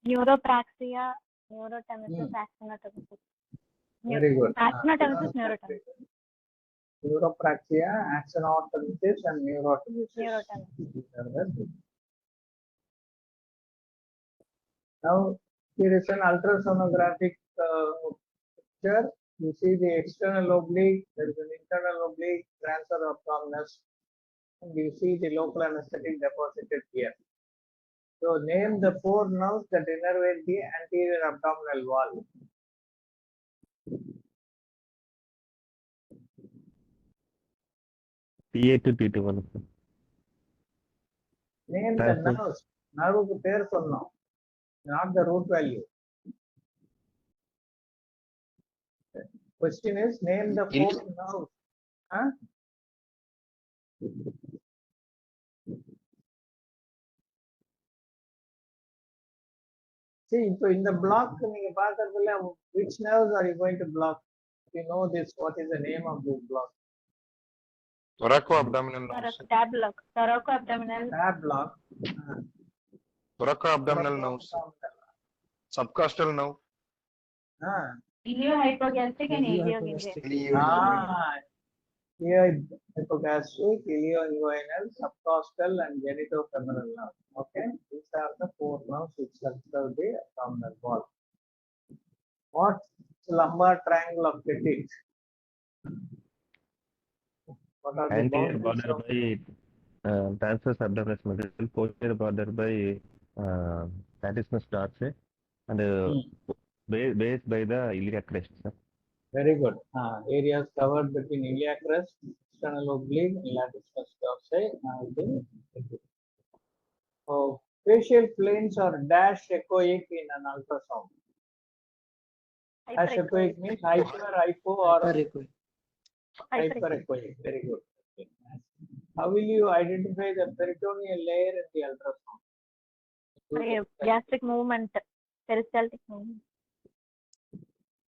Neuropraxia, neurotemesis, axonotemesis. Very good. Axonotemesis, neurotemesis. Neuropraxia, axonotemesis, and neurotemesis. Now, here is an ultrasonographic picture. You see the external oblique, there is an internal oblique, transfer of abdominis, and you see the local anesthetic deposited here. So, name the 4 nerves that innervate the anterior abdominal wall. PA to T2. Name the nerves. Nerve pair sonnom, not the root value. Question is, name the 4 nerves. Huh? See, so in the block, which nerves are you going to block? If you know this, what is the name of this block? Thoracoabdominal nerves. Tab block. Thoracoabdominal. Tab block. Thoracoabdominal nerves. Subcostal nerve. Iliohypogastric and ilioinguinal. Here, hypogastric, ilioinguinal, subcostal, and genitofemoral nerve. Okay, these are the 4 nerves which circle the abdominal wall. What's the lumbar triangle of Petit? What are the Anterior border by transverse abdominis muscle, posterior border by latissimus dorsi, and base by the iliac crest. Very good. Areas covered between iliac crest, external oblique, and latissimus dorsi. So, facial planes are dash echoic in an ultrasound. Dash echoic means hyper, hypo, or hyperechoic. Very good. Okay. How will you identify the peritoneal layer in the ultrasound? Gastric movement, peristaltic movement.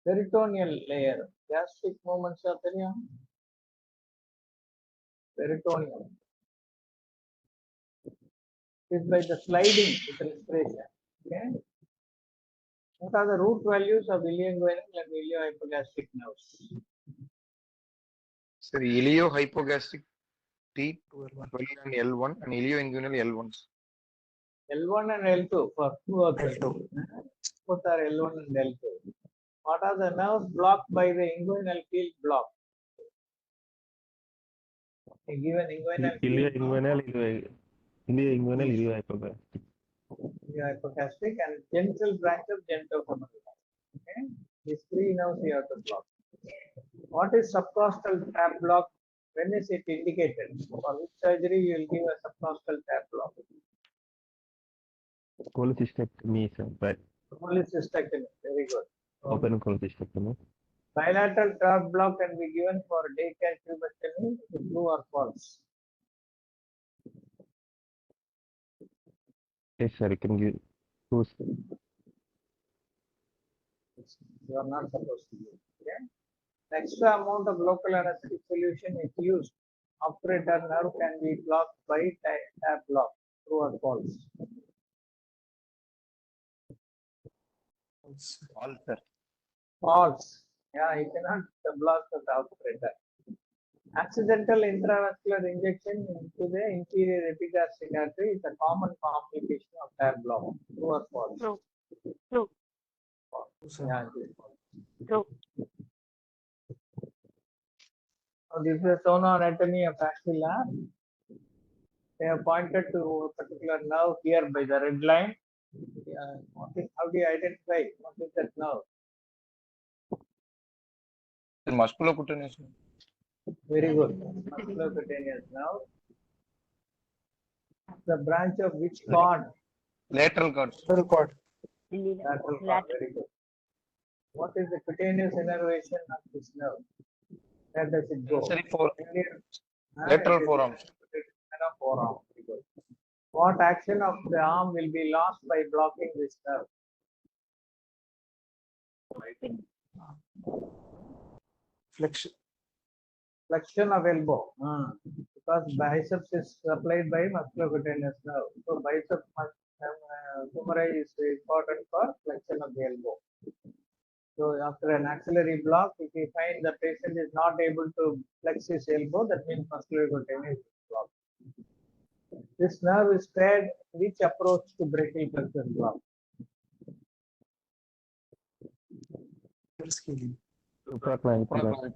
Peritoneal layer. Gastric movements are there. Peritoneal. It is by the sliding with respiration. Okay. What are the root values of ilioinguinal and iliohypogastric nerves? So iliohypogastric T12 and L1 and ilioinguinal L1s. L1 and L2 for 2 of them. Both are L1 and L2. What are the nerves blocked by the inguinal field block? A given inguinal ilioinguinal, iliohypogastric. Iliohypogastric and genital branch of genitofemoral. Okay, these 3 nerves you have to block. What is subcostal tab block? When is it indicated? For which surgery you will give a subcostal tab block? Cholecystectomy, sir. Right. Cholecystectomy. Very good. Open cholecystectomy. Bilateral tab block can be given for daycare tubectomy. True or false? Yes, sir. You can give 2. You are not supposed to do. Okay. The extra amount of local anesthetic solution is used. Operator nerve can be blocked by tab block. True or false? All, sir. False. Yeah, you cannot block the operator. Accidental intravascular injection into the inferior epigastric artery is a common complication of tab block. True or false? True. True. False. Yeah, True. So this is a sonoanatomy of axilla. They have pointed to a particular nerve here by the red line. How do you identify what is that nerve? The musculocutaneous. Very good. Musculocutaneous nerve. The branch of which cord? Lateral cord. Lateral cord. Very good. What is the cutaneous innervation of this nerve? Where does it go? Lateral forearm. Forearm. Very good. What action of the arm will be lost by blocking this nerve? Flexion of elbow. Because biceps is supplied by musculocutaneous nerve. So biceps femoral is important for flexion of the elbow. So after an axillary block, if we find the patient is not able to flex his elbow, that means musculoskeletal is blocked. This nerve is spared which approach to brachial plexus block? Supraclavicular.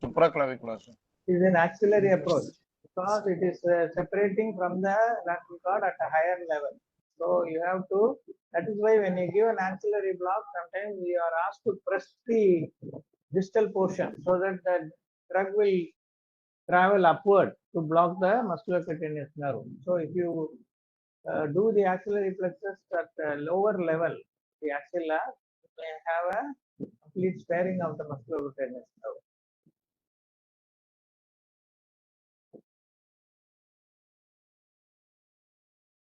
Supraclavicular, sir. Is an axillary approach because it is separating from the lateral cord at a higher level. So you have to, that is why when you give an axillary block, sometimes you are asked to press the distal portion so that the drug will travel upward to block the musculocutaneous nerve. So if you do the axillary plexus at a lower level, the axilla may have a complete sparing of the musculocutaneous nerve.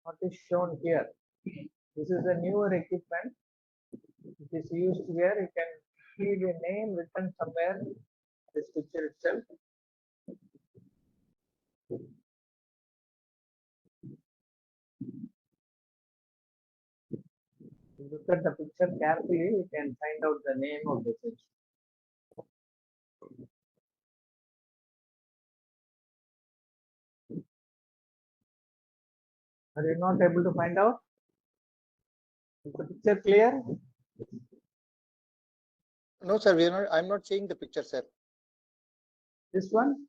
What is shown here? This is a newer equipment. It is used here. You can see the name written somewhere in this picture itself. If you look at the picture carefully, you can find out the name of this system. Are you not able to find out? Is the picture clear? No, sir, we are not. I'm not seeing the picture, sir. This one?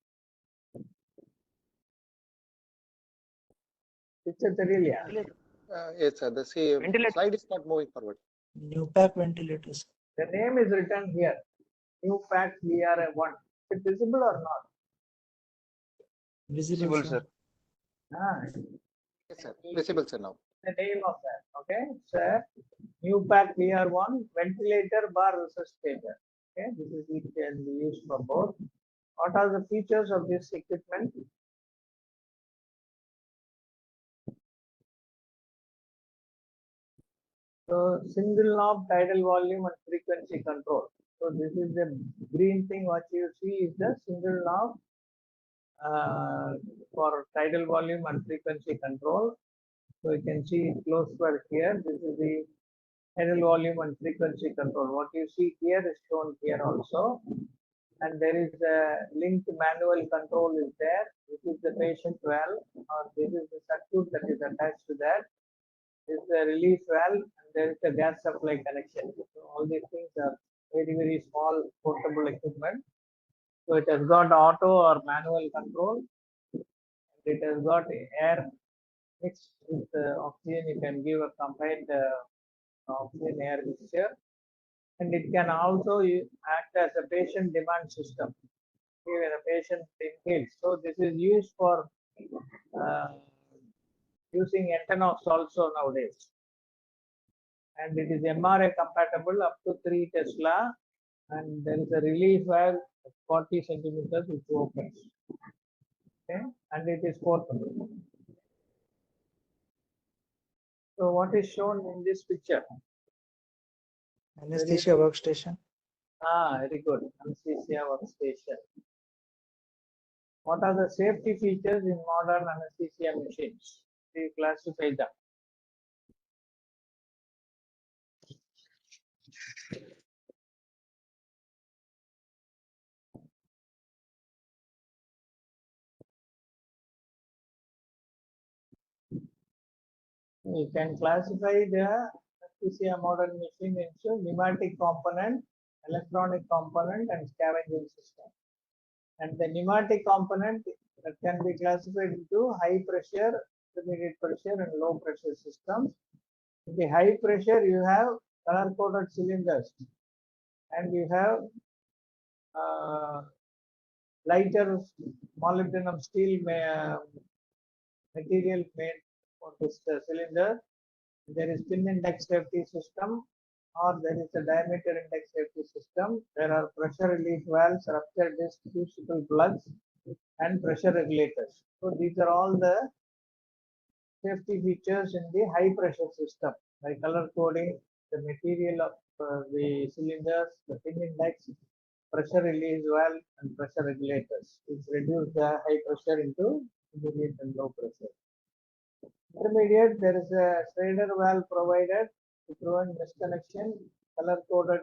Picture Terelia. Yes, sir. The same Ventilator. slide is not moving forward. New pack ventilators. The name is written here. New pack VRA1. Is it visible or not? Visible, Visible, sir. sir. Ah, Yes, sir. Visible, sir, now. the name of that. Okay, sir. New pack VR1 ventilator bar resuscitator. Okay, this is it can be used for both. What are the features of this equipment? So single knob tidal volume and frequency control. So this is the green thing. What you see is the single knob for tidal volume and frequency control. So you can see it close for here. This is the tidal volume and frequency control. What you see here is shown here also. And there is a linked manual control is there. This is the patient valve, or this is the circuit that is attached to that. This is the release valve, and there is a gas supply connection. So all these things are very small portable equipment. So it has got auto or manual control. It has got air mixed with oxygen. You can give a combined oxygen air mixture, and it can also act as a patient demand system. When a patient inhales, so this is used for using Entanox also nowadays, and it is MRA compatible up to 3 Tesla, and there is a release valve 40 centimeters which opens. Okay, and it is portable. So what is shown in this picture? Anesthesia workstation. Ah, very good. Anesthesia workstation. What are the safety features in modern anesthesia machines? We classify them. You can classify the anesthesia modern machine into pneumatic component, electronic component, and scavenging system. And the pneumatic component that can be classified into high pressure, intermediate pressure, and low pressure systems. In the high pressure, you have color coded cylinders, and you have lighter molybdenum steel material made for this cylinder. There is pin index safety system, or there is a diameter index safety system. There are pressure relief valves, rupture disc, crucible plugs, and pressure regulators. So these are all the safety features in the high pressure system. By color coding the material of the cylinders, the pin index, pressure release valve, and pressure regulators, which reduce the high pressure into intermediate and low pressure. Intermediate, there is a Schrader valve provided to prevent misconnection, color-coded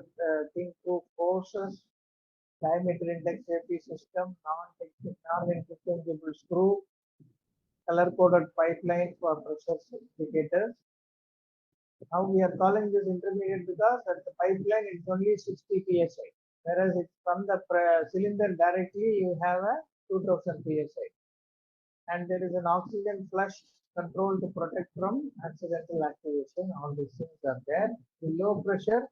thin-proof forces, diameter index safety system, non-interchangeable screw, color-coded pipeline for pressure indicators. Now we are calling this intermediate because at the pipeline it's only 60 psi, whereas it's from the cylinder directly you have a 2000 psi. And there is an oxygen flush control to protect from accidental activation. All these things are there. The low pressure,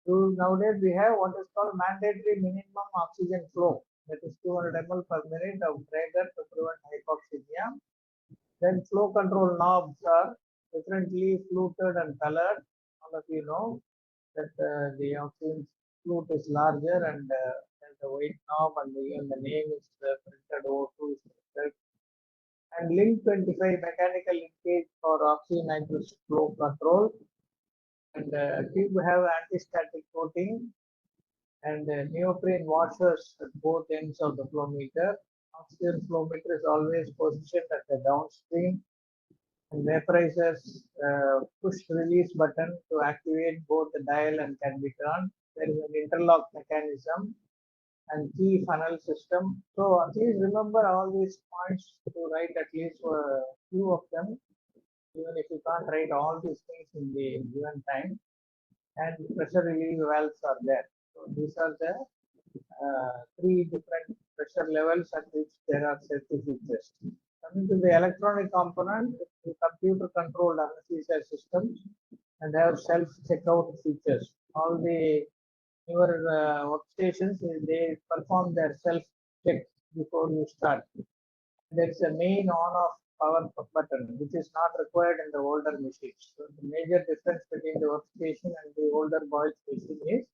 nowadays we have what is called mandatory minimum oxygen flow, that is 200 ml per minute of Traeger to prevent hypoxemia. Then flow control knobs are differently fluted and colored. All of you know that the oxygen flute is larger and the white knob and even the name is printed O2 is printed. And link 25 mechanical linkage for oxynitrous flow control. And tube have anti-static coating and neoprene washers at both ends of the flow meter. Oxygen flow meter is always positioned at the downstream. And vaporizers push release button to activate both the dial and can be turned. There is an interlock mechanism and key funnel system. So at least remember all these points to write at least a few of them, even if you can't write all these things in the given time. And pressure relief valves are there. So these are the three different pressure levels at which there are safety features. Coming to the electronic component, the computer controlled anesthesia systems and have self checkout features. All the newer workstations, they perform their self check before you start. There is a main on off power button which is not required in the older machines. So the major difference between the workstation and the older boiled station is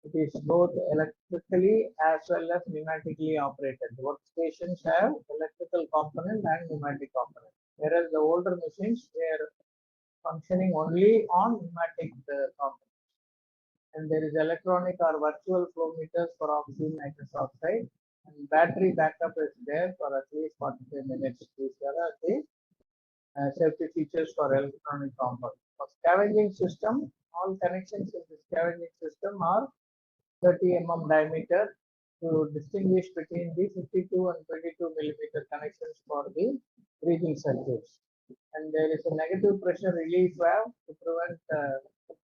it is both electrically as well as pneumatically operated. The workstations have electrical component and pneumatic component, whereas the older machines were functioning only on pneumatic components. And there is electronic or virtual flow meters for oxygen nitrous oxide, and battery backup is there for at least 45 minutes. These are the safety features for electronic components. For scavenging system, all connections in the scavenging system are 30 mm diameter to distinguish between the 52 and 22 millimeter connections for the breathing circuits. And there is a negative pressure relief valve to prevent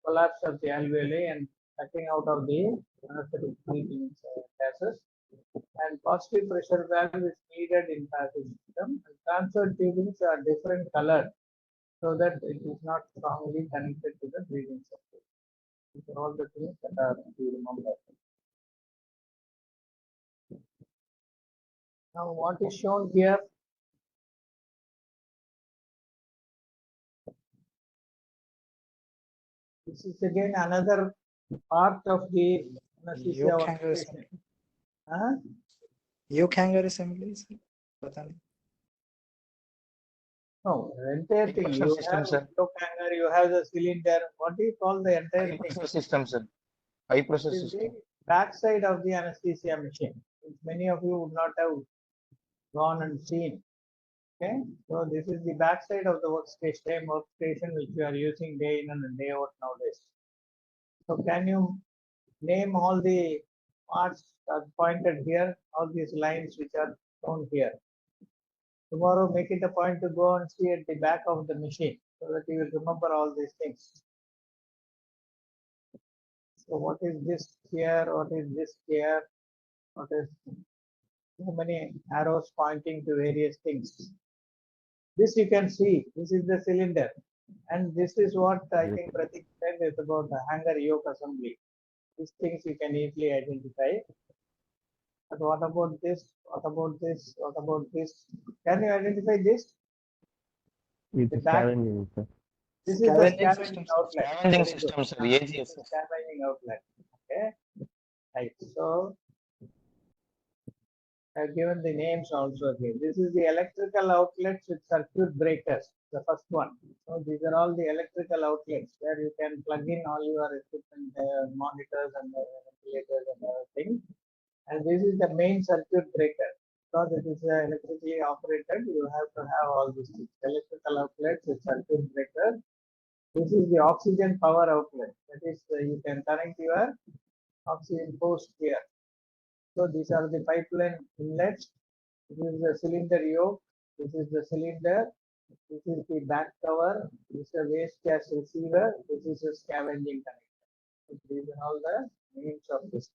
collapse of the alveoli and cutting out of the anesthetic breathing gases. And positive pressure valve is needed in passage system. And transfer tubings are different colored so that it is not strongly connected to the breathing circuit. These are all the things that are to be remembered. Now, what is shown here? This is again another part of the anesthesia Eukangar workstation. Huh? Eukangar assembly, sir. पता नहीं. No, the entire thing. Pressure You system, have sir. flow hanger, you have the cylinder. What do you call the entire High thing? pressure system, sir. High pressure This is system. the back side of the anesthesia machine, which many of you would not have gone and seen. Okay, so this is the back side of the workstation which we are using day in and day out nowadays. So can you name all the parts are pointed here, all these lines which are shown here? Tomorrow make it a point to go and see at the back of the machine so that you will remember all these things. So what is this here? What is this here? What is so many arrows pointing to various things? This you can see. This is the cylinder, and this is what I think Pratik said is about the hanger yoke assembly. These things you can easily identify. But what about this? What about this? What about this? Can you identify this? It's The back. scavenging, sir. This is the Scavenging scavenging system, sir. outlet. Scavenging Very system, good. sir. This is AGS. the scavenging outlet. Okay. Right. So I've given the names also here. This is the electrical outlets with circuit breakers, the first one. So these are all the electrical outlets where you can plug in all your equipment, monitors and ventilators and everything. And this is the main circuit breaker. because it is electrically operated, you have to have all these things. Electrical outlets, a circuit breaker. This is the oxygen power outlet. That is, you can connect your oxygen post here. So these are the pipeline inlets. This is the cylinder yoke. This is the cylinder. This is the back cover. This is a waste gas receiver. This is a scavenging connector. So these are all the names of this.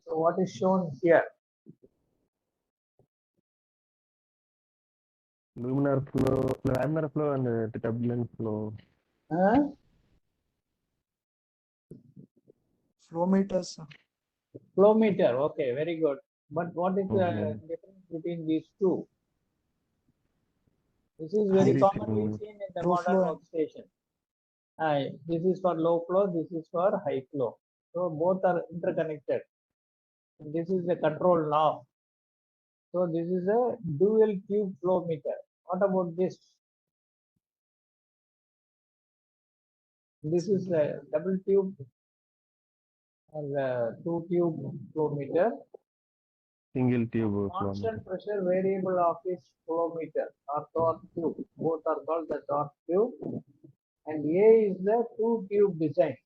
So what is shown here? laminar flow and turbulent flow. Flow meters. Flow meter. Okay, very good. But what is the Mhm. difference between these two? This is very Very commonly thin. seen in the Low modern flow and workstation. This is for low flow. This is for high flow. So both are interconnected. This is the control knob. So this is a dual tube flow meter. What about this? This is a double tube and two tube flow meter. Single tube flow. Constant pressure variable office flow meter or torque tube. Both are called the torque tube. And A is the two tube design.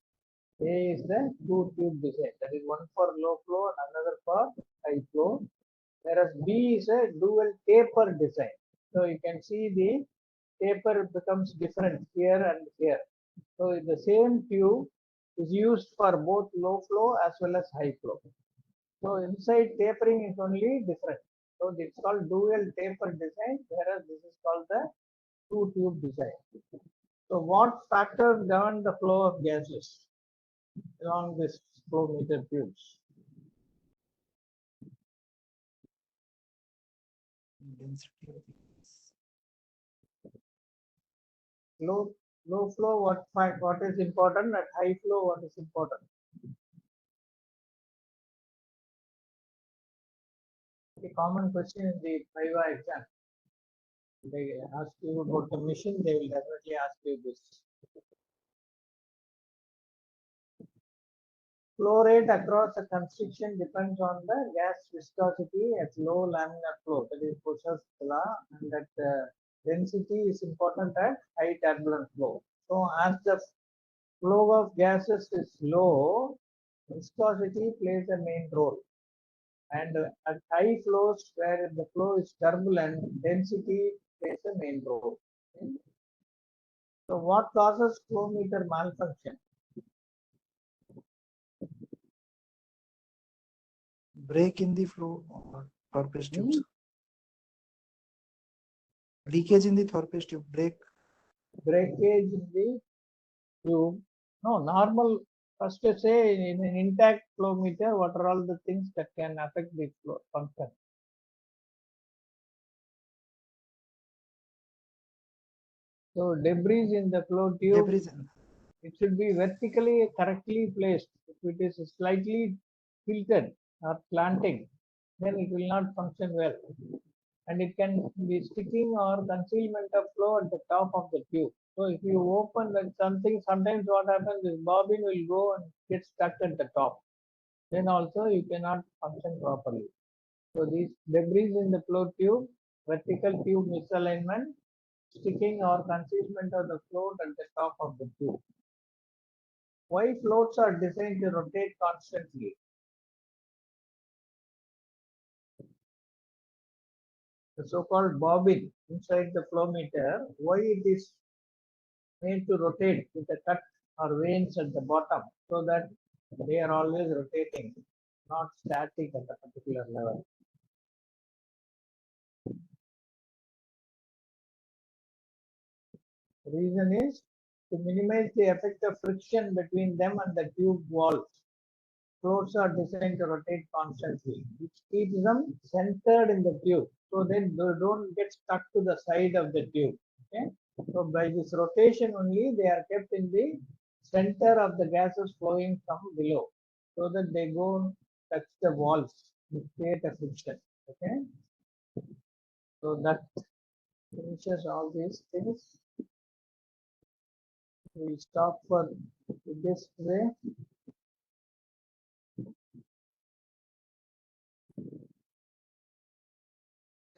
A is the two tube design. That is one for low flow and another for high flow. Whereas B is a dual taper design. So you can see the taper becomes different here and here. So the same tube is used for both low flow as well as high flow. So inside tapering is only different. So it's called dual taper design, whereas this is called the two tube design. So what factors govern the flow of gases along this flow meter tubes? density of the gas. Low flow, what is important? At high flow, what is important? A common question in the Viva exam. They ask you about the machine, they will definitely ask you this. Flow rate across a constriction depends on the gas viscosity at low laminar flow, that is Pusher's law, and that density is important at high turbulent flow. So as the flow of gases is low, viscosity plays a main role. And at high flows where the flow is turbulent, density plays a main role. Okay. So what causes flow meter malfunction? Break in the flow or torpedo tubes. Leakage in the torpedo tube. Breakage in the tube. No, normal. First to say in an intact flow meter, what are all the things that can affect the flow function? So debris in the flow tube, Debris. it should be vertically correctly placed. If it is slightly tilted or slanting, then it will not function well. And it can be sticking or concealment of flow at the top of the tube. So if you open that something, sometimes what happens is bobbin will go and get stuck at the top. Then also you cannot function properly. So these debris in the flow tube, vertical tube misalignment, sticking or concealment of the float at the top of the tube. Why floats are designed to rotate constantly? The so-called bobbin inside the flow meter, why it is made to rotate with a cut or veins at the bottom so that they are always rotating, not static at a particular level. The reason is to minimize the effect of friction between them and the tube walls. Floats are designed to rotate constantly, which keeps them centered in the tube, so they don't get stuck to the side of the tube. Okay, so by this rotation only, they are kept in the center of the gases flowing from below, so that they go touch the walls, which create a friction. Okay, so that finishes all these things. We stop for this way.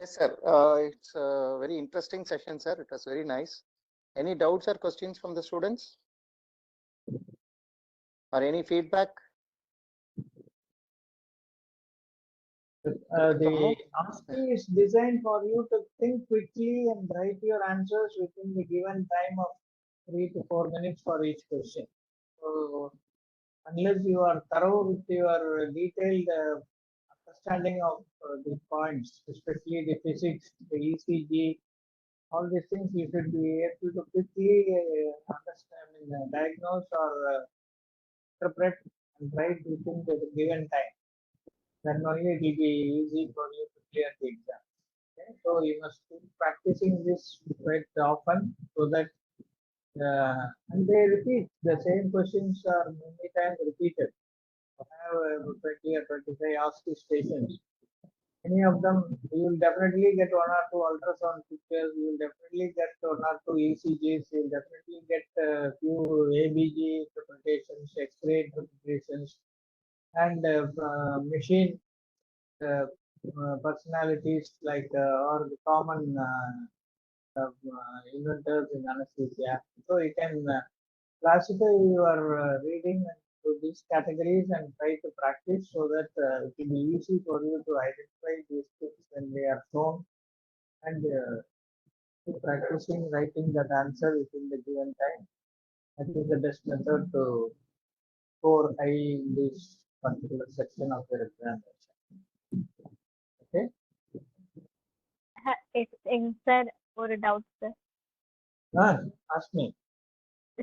Yes, sir. It's a very interesting session, sir. It was very nice. Any doubts or questions from the students? Or any feedback? The Osce is designed for you to think quickly and write your answers within the given time of 3 to 4 minutes for each question. So, unless you are thorough with your detailed understanding of the points, especially the physics, the ECG, all these things, you should be able to quickly understand, diagnose or interpret and write within the given time. Then only it will be easy for you to clear the exam. Okay? So you must keep practicing this quite often so that and they repeat the same questions are many times repeated. I have 20 or 25 ASCII stations. Any of them, you will definitely get one or two ultrasound pictures. You will definitely get one or two ECGs. You will definitely get a few ABG interpretations, X-ray interpretations, and machine personalities like or the common inventors in anesthesia. So you can classify your reading into these categories and try to practice so that it will be easy for you to identify these things when they are shown and keep practicing writing that answer within the given time. That is the best method to score high in this particular section of your examination. Okay. Sir, ஒரு doubt sir. Ask me.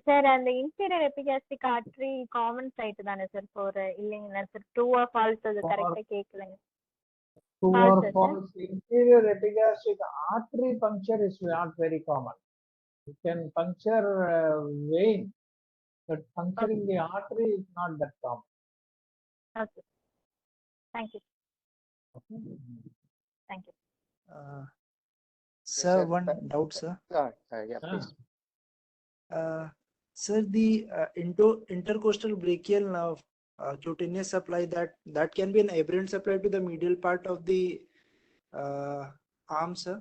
Sir அந்த inferior epigastric artery common side தானே sir for இல்லைங்களா sir true or false அது கரெக்டா கேட்கலங்க True False, or sir. false, inferior epigastric artery puncture is not very common. You can puncture vein, but puncturing the artery is not that common. Okay thank you thank you Sir, sir. one doubt, sir. Yeah, please. Sir, the intercostal brachial nerve cutaneous supply that can be an aberrant supply to the medial part of the arm, sir.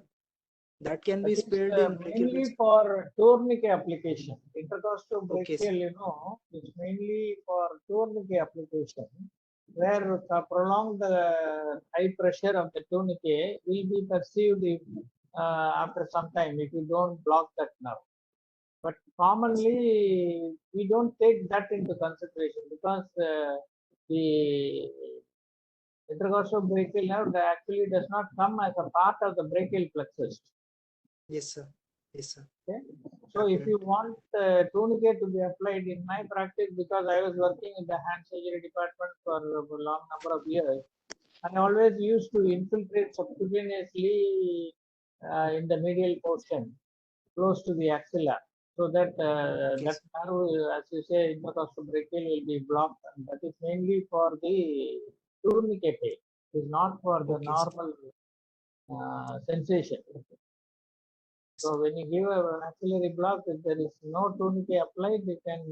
That can be That is spared in brachial mainly vessel. for tourniquet application. Intercostal Okay, sir. brachial, is mainly for tourniquet application, where prolonged high pressure of the tourniquet will be perceived after some time if you don't block that nerve. But commonly, we don't take that into consideration because the intercostal brachial nerve actually does not come as a part of the brachial plexus. Yes, sir. Yes, sir. Okay. So if you want tourniquet to be applied in my practice, because I was working in the hand surgery department for a long number of years, I always used to infiltrate subcutaneously in the medial portion, close to the axilla, so that Okay, that nerve, as you say, intercostal brachial will be blocked, and that is mainly for the tourniquet pain. It is not for the Okay, sir. normal sensation. So when you give an axillary block, if there is no tourniquet applied, you can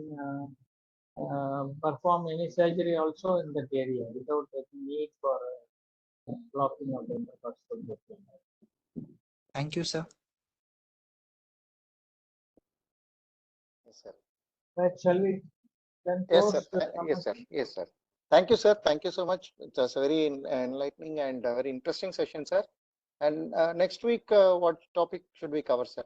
perform any surgery also in that area without any need for blocking of the intercostal brachial nerve. Thank you, sir. Yes, sir. Right, shall we then Yes, close sir. Yes, sir. Yes, sir. Thank you, sir. Thank you so much. It was a very enlightening and very interesting session, sir. And next week, what topic should we cover, sir?